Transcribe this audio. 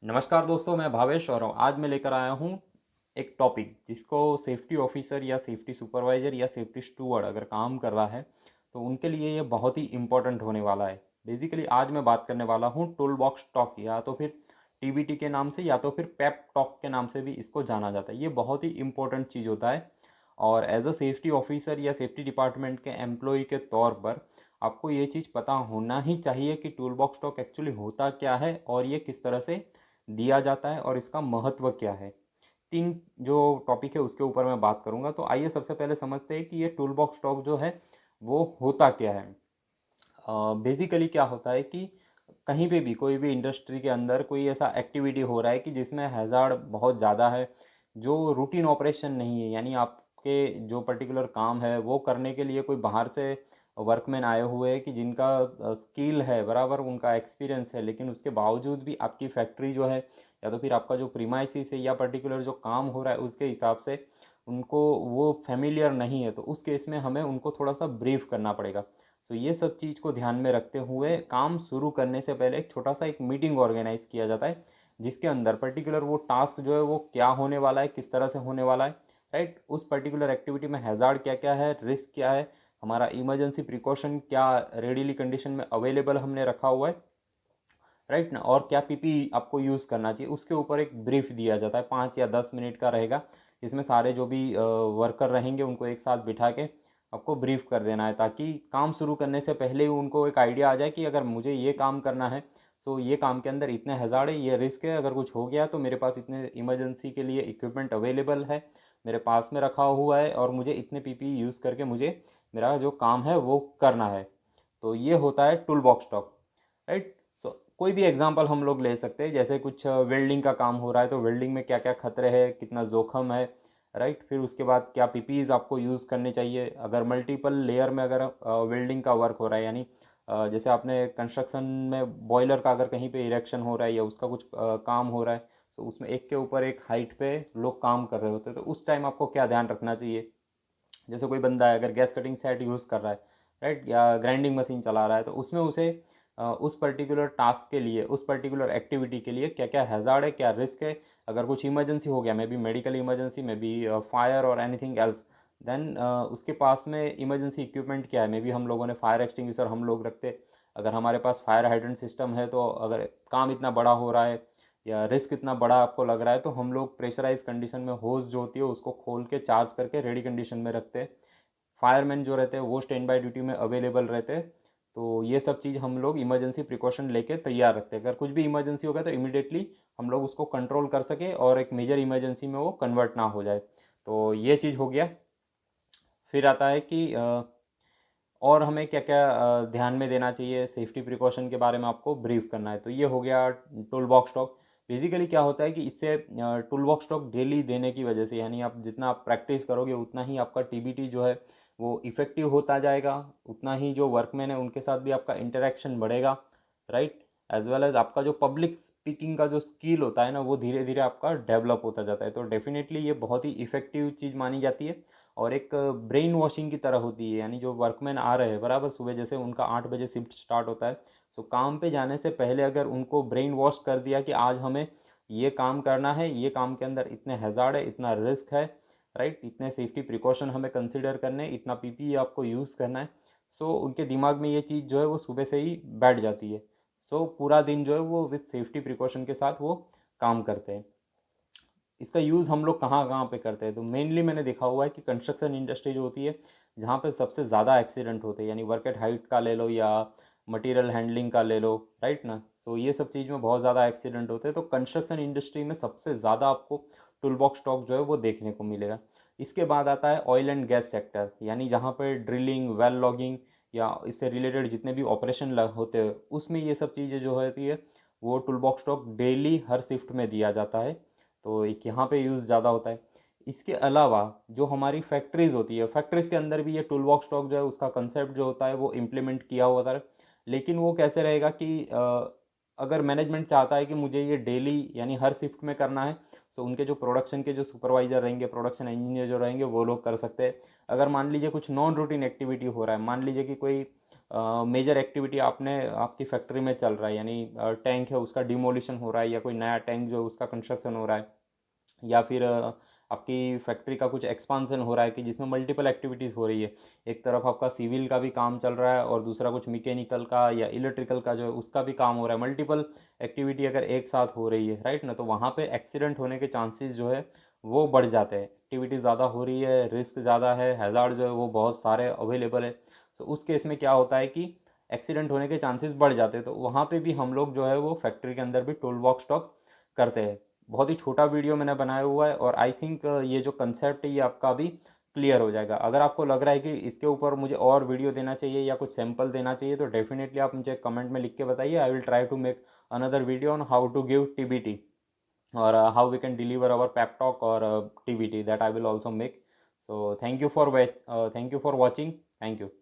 नमस्कार दोस्तों, मैं भावेश और आज मैं लेकर आया हूँ एक टॉपिक जिसको सेफ्टी ऑफिसर या सेफ्टी सुपरवाइज़र या सेफ्टी स्टूवर्ड अगर काम कर रहा है तो उनके लिए ये बहुत ही इम्पोर्टेंट होने वाला है। बेसिकली आज मैं बात करने वाला हूँ टूल बॉक्स टॉक, या तो फिर टीबीटी के नाम से या तो फिर पेप टॉक के नाम से भी इसको जाना जाता है। ये बहुत ही इम्पोर्टेंट चीज़ होता है और एज अ सेफ्टी ऑफिसर या सेफ्टी डिपार्टमेंट के एम्प्लॉय के तौर पर आपको ये चीज़ पता होना ही चाहिए कि टूल बॉक्स टॉक एक्चुअली होता क्या है और ये किस तरह से दिया जाता है और इसका महत्व क्या है। तीन जो टॉपिक है उसके ऊपर मैं बात करूंगा। तो आइए सबसे पहले समझते हैं कि ये टूल बॉक्स टॉक जो है वो होता क्या है। बेसिकली क्या होता है कि कहीं पे भी कोई भी इंडस्ट्री के अंदर कोई ऐसा एक्टिविटी हो रहा है कि जिसमें हैज़ार्ड बहुत ज़्यादा है, जो रूटीन ऑपरेशन नहीं है, यानी आपके जो पर्टिकुलर काम है वो करने के लिए कोई बाहर से वर्कमैन आए हुए हैं कि जिनका स्किल है बराबर, उनका एक्सपीरियंस है, लेकिन उसके बावजूद भी आपकी फैक्ट्री जो है या तो फिर आपका जो प्रीमाइसिस है या पर्टिकुलर जो काम हो रहा है उसके हिसाब से उनको वो फेमिलियर नहीं है, तो उस केस में हमें उनको थोड़ा सा ब्रीफ करना पड़ेगा। तो ये सब चीज़ को ध्यान में रखते हुए काम शुरू करने से पहले एक छोटा सा एक मीटिंग ऑर्गेनाइज किया जाता है, जिसके अंदर पर्टिकुलर वो टास्क जो है वो क्या होने वाला है, किस तरह से होने वाला है, राइट। उस पर्टिकुलर एक्टिविटी में हैज़ार्ड क्या क्या है, रिस्क क्या है, हमारा इमरजेंसी प्रिकॉशन क्या रेडीली कंडीशन में अवेलेबल हमने रखा हुआ है, राइट ना, और क्या पीपी आपको यूज़ करना चाहिए, उसके ऊपर एक ब्रीफ दिया जाता है। 5 या 10 मिनट का रहेगा, जिसमें सारे जो भी वर्कर रहेंगे उनको एक साथ बिठा के आपको ब्रीफ कर देना है, ताकि काम शुरू करने से पहले ही उनको एक आइडिया आ जाए कि अगर मुझे ये काम करना है तो ये काम के अंदर इतने हज़ार है, ये रिस्क है, अगर कुछ हो गया तो मेरे पास इतने इमरजेंसी के लिए इक्विपमेंट अवेलेबल है, मेरे पास में रखा हुआ है, और मुझे इतने पीपी यूज़ करके मुझे मेरा जो काम है वो करना है। तो ये होता है टूल बॉक्स टॉक, राइट। सो कोई भी एग्जांपल हम लोग ले सकते हैं, जैसे कुछ वेल्डिंग का काम हो रहा है तो वेल्डिंग में क्या क्या खतरे हैं, कितना जोखम है, राइट। फिर उसके बाद क्या पीपीज आपको यूज़ करने चाहिए अगर मल्टीपल लेयर में अगर वेल्डिंग का वर्क हो रहा है, यानी जैसे आपने कंस्ट्रक्शन में बॉयलर का अगर कहीं पे इरेक्शन हो रहा है या उसका कुछ काम हो रहा है, तो उसमें एक के ऊपर एक हाइट पे लोग काम कर रहे होते हैं, तो उस टाइम आपको क्या ध्यान रखना चाहिए। जैसे कोई बंदा है अगर गैस कटिंग सेट यूज़ कर रहा है, राइट, या ग्राइंडिंग मशीन चला रहा है, तो उसमें उसे उस पर्टिकुलर टास्क के लिए, उस पर्टिकुलर एक्टिविटी के लिए क्या क्या हैज़ार्ड है, क्या रिस्क है, अगर कुछ इमरजेंसी हो गया, may be medical emergency, may be fire और एनीथिंग एल्स, देन उसके पास में इमरजेंसी इक्विपमेंट क्या है। मे बी हम लोगों ने फायर एक्सटिंग्विशर हम लोग रखते, अगर हमारे पास फायर हाइड्रेंट सिस्टम है, तो अगर काम इतना बड़ा हो रहा है या रिस्क इतना बड़ा आपको लग रहा है, तो हम लोग प्रेशराइज कंडीशन में होज जो होती है उसको खोल के चार्ज करके रेडी कंडीशन में रखते हैं। फायरमैन जो रहते हैं वो स्टैंड बाय ड्यूटी में अवेलेबल रहते हैं। तो ये सब चीज़ हम लोग इमरजेंसी प्रिकॉशन लेके तैयार रखते हैं, अगर कुछ भी इमरजेंसी होगा तो इमिडिएटली हम लोग उसको कंट्रोल कर सके और एक मेजर इमरजेंसी में वो कन्वर्ट ना हो जाए। तो ये चीज़ हो गया। फिर आता है कि और हमें क्या क्या ध्यान में देना चाहिए, सेफ्टी प्रिकॉशन के बारे में आपको ब्रीफ करना है। तो ये हो गया टूल बॉक्स टॉक। बेसिकली क्या होता है कि इससे टूल बॉक्स टॉक डेली देने की वजह से, यानी आप जितना आप प्रैक्टिस करोगे उतना ही आपका टीबीटी जो है वो इफ़ेक्टिव होता जाएगा, उतना ही जो वर्कमैन है उनके साथ भी आपका इंटरेक्शन बढ़ेगा, राइट। एज वेल एज आपका जो पब्लिक स्पीकिंग का जो स्किल होता है ना वो धीरे धीरे आपका डेवलप होता जाता है। तो डेफिनेटली ये बहुत ही इफ़ेक्टिव चीज़ मानी जाती है और एक ब्रेन वॉशिंग की तरह होती है। यानी जो वर्कमैन आ रहे हैं बराबर, सुबह जैसे उनका 8 बजे शिफ्ट स्टार्ट होता है, सो काम पे जाने से पहले अगर उनको ब्रेन वॉश कर दिया कि आज हमें ये काम करना है, ये काम के अंदर इतने हैज़ार्ड है, इतना रिस्क है, राइट, इतने सेफ्टी प्रिकॉशन हमें कंसिडर करने, इतना पीपीई आपको यूज़ करना है, सो उनके दिमाग में ये चीज़ जो है वो सुबह से ही बैठ जाती है। सो पूरा दिन जो है वो विथ सेफ्टी प्रिकॉशन के साथ वो काम करते हैं। इसका यूज़ हम लोग कहाँ कहाँ पे करते हैं, तो मेनली मैंने देखा हुआ है कि कंस्ट्रक्शन इंडस्ट्री जो होती है जहाँ पे सबसे ज़्यादा एक्सीडेंट होते हैं, यानी वर्क एट हाइट का ले लो या मटेरियल हैंडलिंग का ले लो, राइट ना। सो ये सब चीज़ में बहुत ज़्यादा एक्सीडेंट होते हैं, तो कंस्ट्रक्शन इंडस्ट्री में सबसे ज़्यादा आपको टूल बॉक्स स्टॉक जो है वो देखने को मिलेगा। इसके बाद आता है ऑयल एंड गैस सेक्टर, यानी जहाँ पर ड्रिलिंग, वेल लॉगिंग या इससे रिलेटेड जितने भी ऑपरेशन होते हैं उसमें ये सब चीज़ें जो होती है वो टूल बॉक्स स्टॉक डेली हर शिफ्ट में दिया जाता है। तो एक यहाँ पे यूज़ ज़्यादा होता है। इसके अलावा जो हमारी फैक्ट्रीज़ होती है, फैक्ट्रीज़ के अंदर भी ये टूल बॉक्स स्टॉक जो है उसका कंसेप्ट जो होता है वो इम्प्लीमेंट किया हुआ था। लेकिन वो कैसे रहेगा कि अगर मैनेजमेंट चाहता है कि मुझे ये डेली यानी हर शिफ्ट में करना है, तो उनके जो प्रोडक्शन के जो सुपरवाइज़र रहेंगे, प्रोडक्शन इंजीनियर जो रहेंगे वो लोग कर सकते हैं। अगर मान लीजिए कुछ नॉन रूटीन एक्टिविटी हो रहा है, मान लीजिए कि कोई मेजर एक्टिविटी आपने आपकी फैक्ट्री में चल रहा है, यानी टैंक है उसका डिमोलिशन हो रहा है, या कोई नया टैंक जो उसका कंस्ट्रक्शन हो रहा है, या फिर आपकी फैक्ट्री का कुछ एक्सपांसन हो रहा है कि जिसमें मल्टीपल एक्टिविटीज़ हो रही है। एक तरफ आपका सिविल का भी काम चल रहा है और दूसरा कुछ मैकेनिकल का या इलेक्ट्रिकल का जो है उसका भी काम हो रहा है। मल्टीपल एक्टिविटी अगर एक साथ हो रही है, राइट ना, तो वहाँ पे एक्सीडेंट होने के चांसेस जो है वो बढ़ जाते हैं। एक्टिविटी ज़्यादा हो रही है, रिस्क ज़्यादा है, हैज़ार्ड जो है वो बहुत सारे अवेलेबल है। सो उस केस में क्या होता है कि एक्सीडेंट होने के चांसेस बढ़ जाते हैं। तो वहाँ पे भी हम लोग जो है वो फैक्ट्री के अंदर भी टूल बॉक्स स्टॉक करते हैं। बहुत ही छोटा वीडियो मैंने बनाया हुआ है और आई थिंक ये जो कंसेप्ट है ये आपका अभी क्लियर हो जाएगा। अगर आपको लग रहा है कि इसके ऊपर मुझे और वीडियो देना चाहिए या कुछ सैंपल देना चाहिए तो डेफिनेटली आप मुझे कमेंट में लिख के बताइए। I will try to make another video on how to give TBT or how we can deliver our pep talk or TBT, that I will also make. So thank you for watching. Thank you.